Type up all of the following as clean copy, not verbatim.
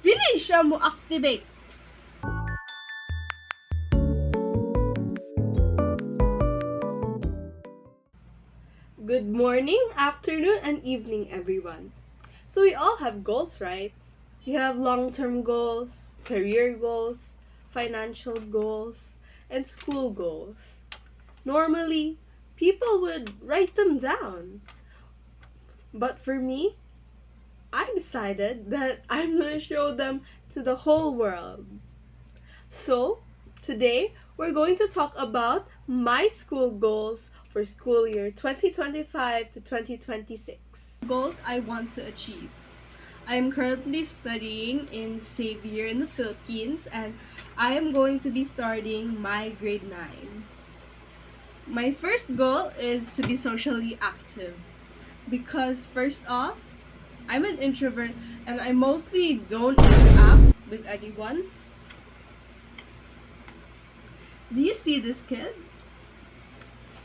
Dili siya mo activate. Good morning, afternoon, and evening, everyone. So we all have goals, right? You have long-term goals, career goals, financial goals, and school goals. Normally, people would write them down. But for me, I decided that I'm gonna show them to the whole world. So, today we're going to talk about my school goals for school year 2025 to 2026. Goals I want to achieve. I am currently studying in Xavier in the Philippines and I am going to be starting my grade 9. My first goal is to be socially active because first off, I'm an introvert and I mostly don't interact with anyone. Do you see this kid?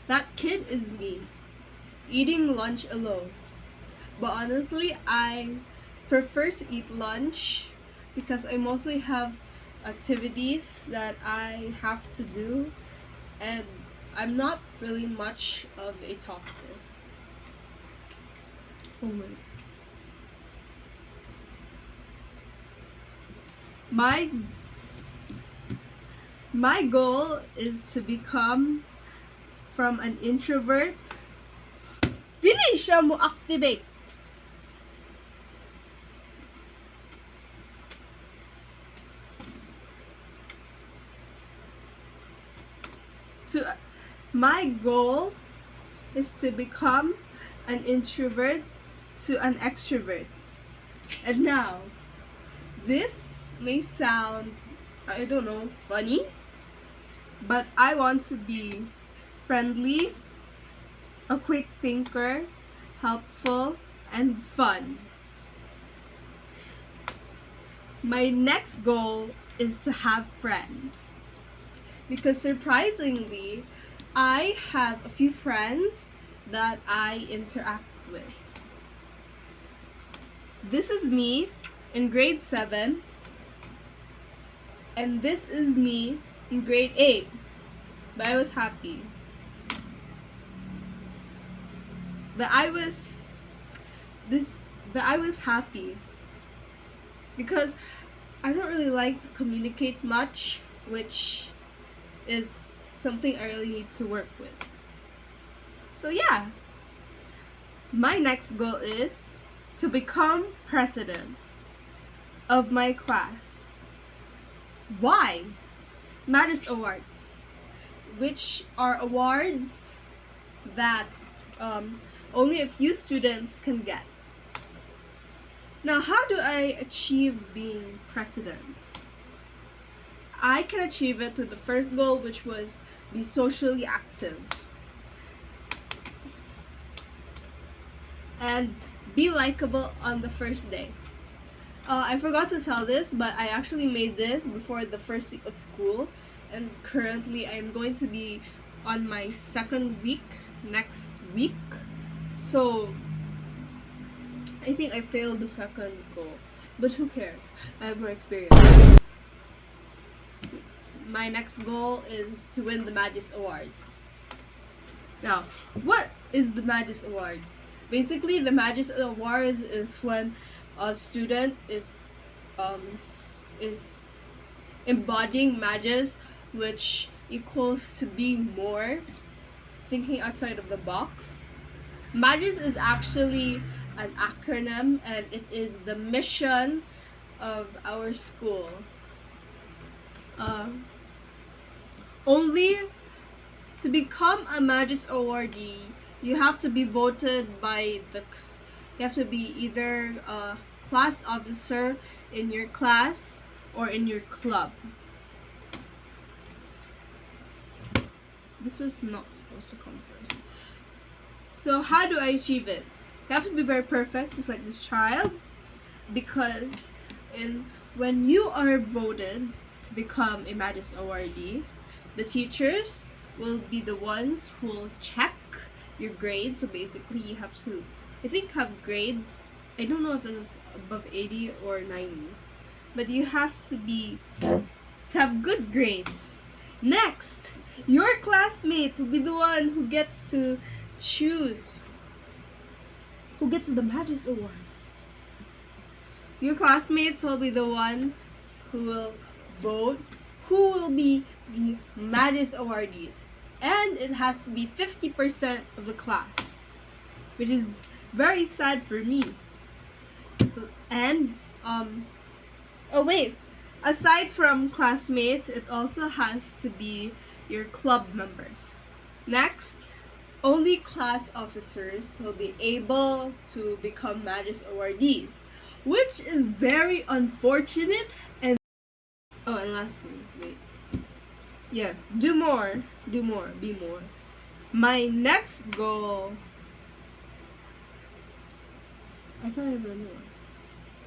That kid is me, eating lunch alone. But honestly, I prefer to eat lunch because I mostly have activities that I have to do and I'm not really much of a talker. Oh my. My goal is to become from an introvert. Dili siya mo activate. My goal is to become an introvert to an extrovert. And now, this may sound, I don't know, funny, but I want to be friendly, a quick thinker, helpful, and fun. My next goal is to have friends. Because surprisingly, I have a few friends that I interact with. This is me in grade 7, and this is me in grade 8. But I was happy. But I was happy because I don't really like to communicate much, which is something I really need to work with. So yeah, my next goal is to become president of my class. Why? Matters Awards, which are awards that only a few students can get. Now, how do I achieve being president? I can achieve it through the first goal, which was be socially active and be likable on the first day. I forgot to tell this, but I actually made this before the first week of school, and currently I'm going to be on my second week next week. So I think I failed the second goal, but who cares? I have more experience. My next goal is to win the Magis Awards. Now, what is the Magis Awards? Basically, the Magis Awards is when a student is embodying Magis, which equals to being more, thinking outside of the box. Magis is actually an acronym, and it is the mission of our school. Only to become a Magis awardee, you have to be voted by you have to be either a class officer in your class or in your club. This was not supposed to come first. So how do I achieve it? You have to be very perfect, just like this child, because when you are voted to become a Magis awardee, the teachers will be the ones who will check your grades. So basically, you have to, I think, have grades. I don't know if it's above 80 or 90. but you have to have good grades. Next, your classmates will be the one who gets to choose who gets the Magis Awards. Your classmates will be the ones who will vote who will be the Magis awardees. And it has to be 50% of the class, which is very sad for me. And oh wait, aside from classmates, it also has to be your club members. Next, only class officers will be able to become Magis awardees, which is very unfortunate. And oh, and lastly, wait, yeah, do more, be more. My next goal. I thought I remember one.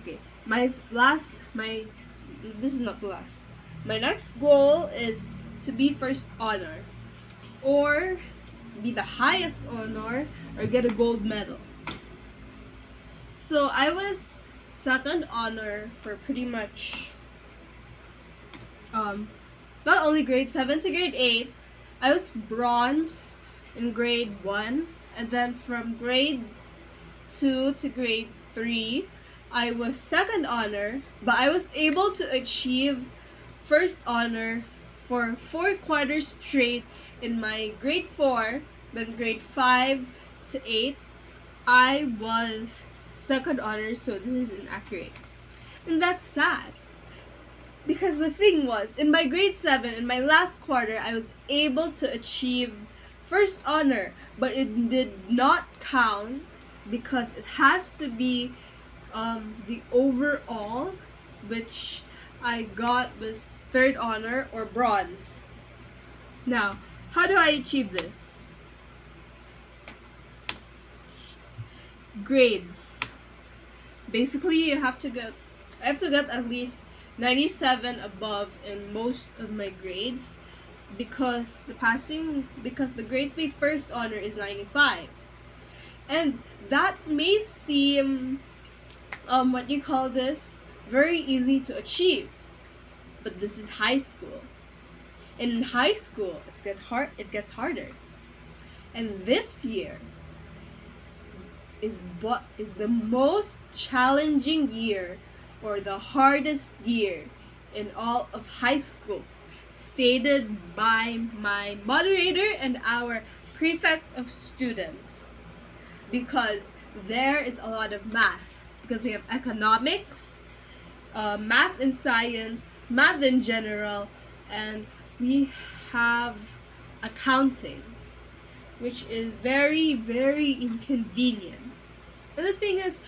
Okay, this is not the last. My next goal is to be first honor, or be the highest honor, or get a gold medal. So I was second honor for pretty much not only grade 7 to grade 8. I was bronze in grade 1, and then from grade 2 to grade 3 I was second honor, but I was able to achieve first honor for 4 quarters straight in my grade 4. Then grade 5 to 8 I was second honor, so this is inaccurate. And that's sad. Because the thing was, in my grade 7, in my last quarter, I was able to achieve first honor, but it did not count because it has to be the overall, which I got was third honor or bronze. Now, how do I achieve this? Grades. Basically, I have to get at least 97 above in most of my grades, because the grades by first honor is 95. And that may seem very easy to achieve, but this is high school. In high school, it gets harder. And this year is the most challenging year, or the hardest year in all of high school, stated by my moderator and our prefect of students, because there is a lot of math, because we have economics, math and science, math in general, and we have accounting, which is very, very inconvenient. And the thing is,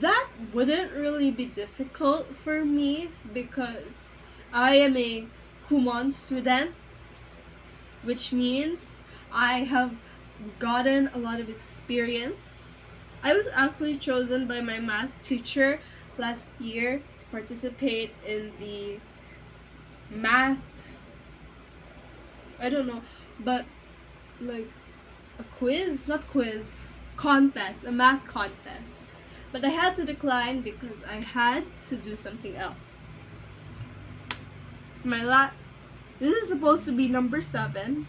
that wouldn't really be difficult for me because I am a Kumon student, which means I have gotten a lot of experience. I was actually chosen by my math teacher last year to participate in the math, I don't know, but like a math contest. But I had to decline because I had to do something else. This is supposed to be number 7,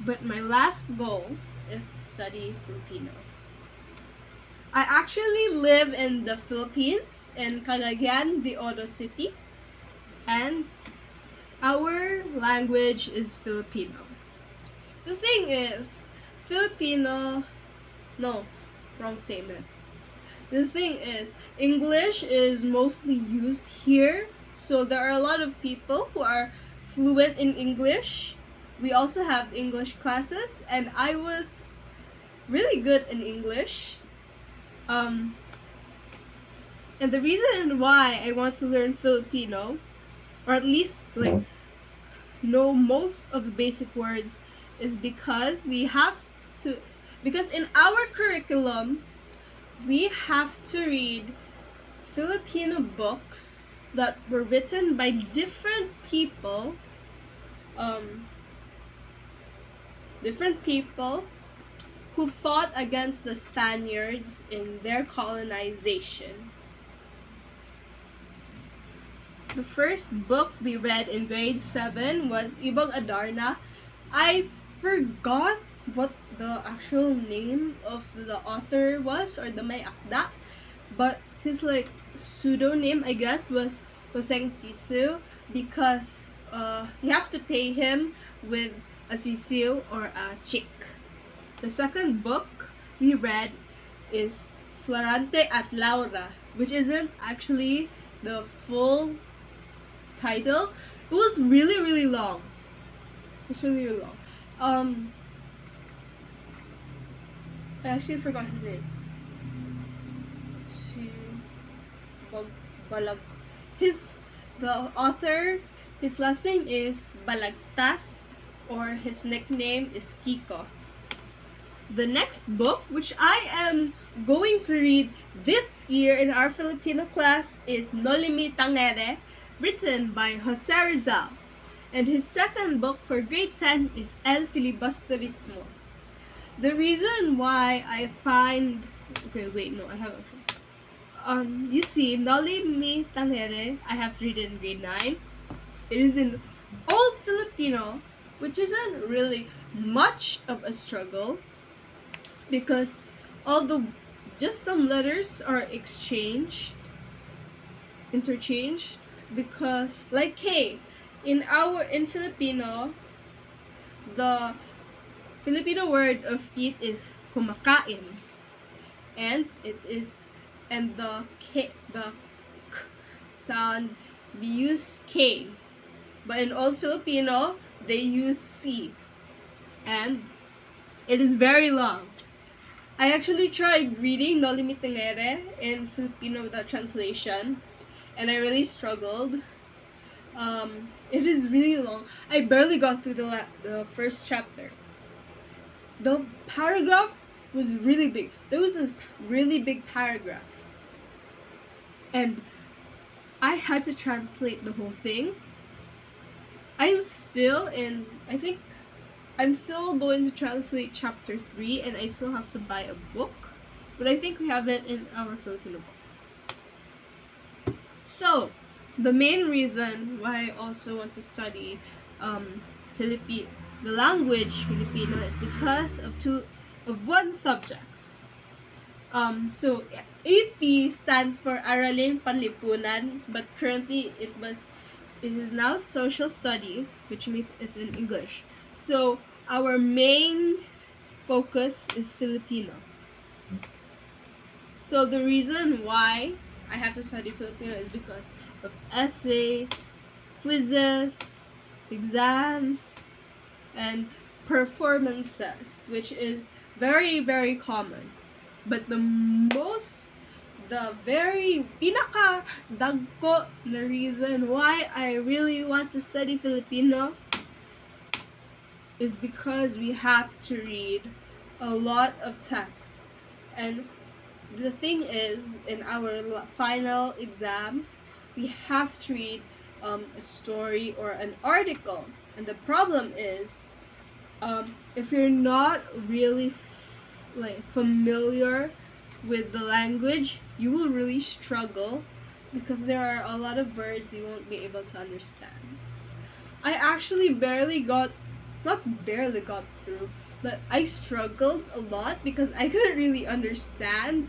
but my last goal is to study Filipino. I actually live in the Philippines, in Cagayan de Oro City, and our language is Filipino. The thing is, wrong statement. The thing is, English is mostly used here, so there are a lot of people who are fluent in English. We also have English classes, and I was really good in English. And the reason why I want to learn Filipino, or at least know most of the basic words, is because in our curriculum, we have to read Filipino books that were written by different people who fought against the Spaniards in their colonization. the first book we read in grade 7 was Ibang Adarna. I forgot what the actual name of the author was, or the may akda, but his like pseudonym, I guess, was Hoseng Sisu, because you have to pay him with a sisiu or a chick. The second book we read is Florante at Laura, which isn't actually the full title. It was really, really long. It's really, really long. I actually forgot his name. The author, his last name is Balagtas, or his nickname is Kiko. The next book, which I am going to read this year in our Filipino class, is Nolimi Tangere, written by Jose Rizal. And his second book for grade 10 is El Filibusterismo. The reason why I find... Okay, wait, no, I have actually... you see, Nolimi Tangere, I have to read it in grade 9. It is in Old Filipino, which isn't really much of a struggle, because just some letters are interchanged, because like K, in Filipino, the Filipino word of eat is kumakain, and the k sound, we use K, but in Old Filipino they use C, and it is very long. I actually tried reading Nolimi Tangere in Filipino without translation, and I really struggled. It is really long. I barely got through the first chapter. The paragraph was really big. There was this really big paragraph, and I had to translate the whole thing. I'm still going to translate chapter 3, and I still have to buy a book, but I think we have it in our Filipino book. So, the main reason why I also want to study the language Filipino is because of one subject. So AP stands for Aralin Panlipunan, but currently it is now Social Studies, which means it's in English. So our main focus is Filipino. So the reason why I have to study Filipino is because of essays, quizzes, exams, and performances, which is very, very common. But the very pinaka dagko na reason why I really want to study Filipino is because we have to read a lot of text. And the thing is, in our final exam, we have to read a story or an article. And the problem is, if you're not really familiar with the language, you will really struggle, because there are a lot of words you won't be able to understand. I actually not barely got through, but I struggled a lot because I couldn't really understand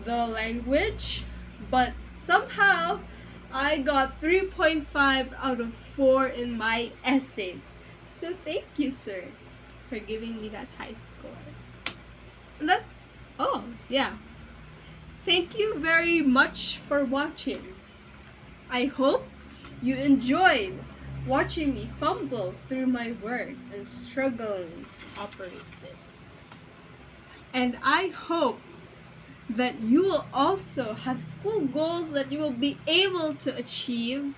the language, but somehow I got 3.5 out of 4 in my essays. So thank you, sir, for giving me that high score. Thank you very much for watching. I hope you enjoyed watching me fumble through my words and struggling to operate this. And I hope that you will also have school goals that you will be able to achieve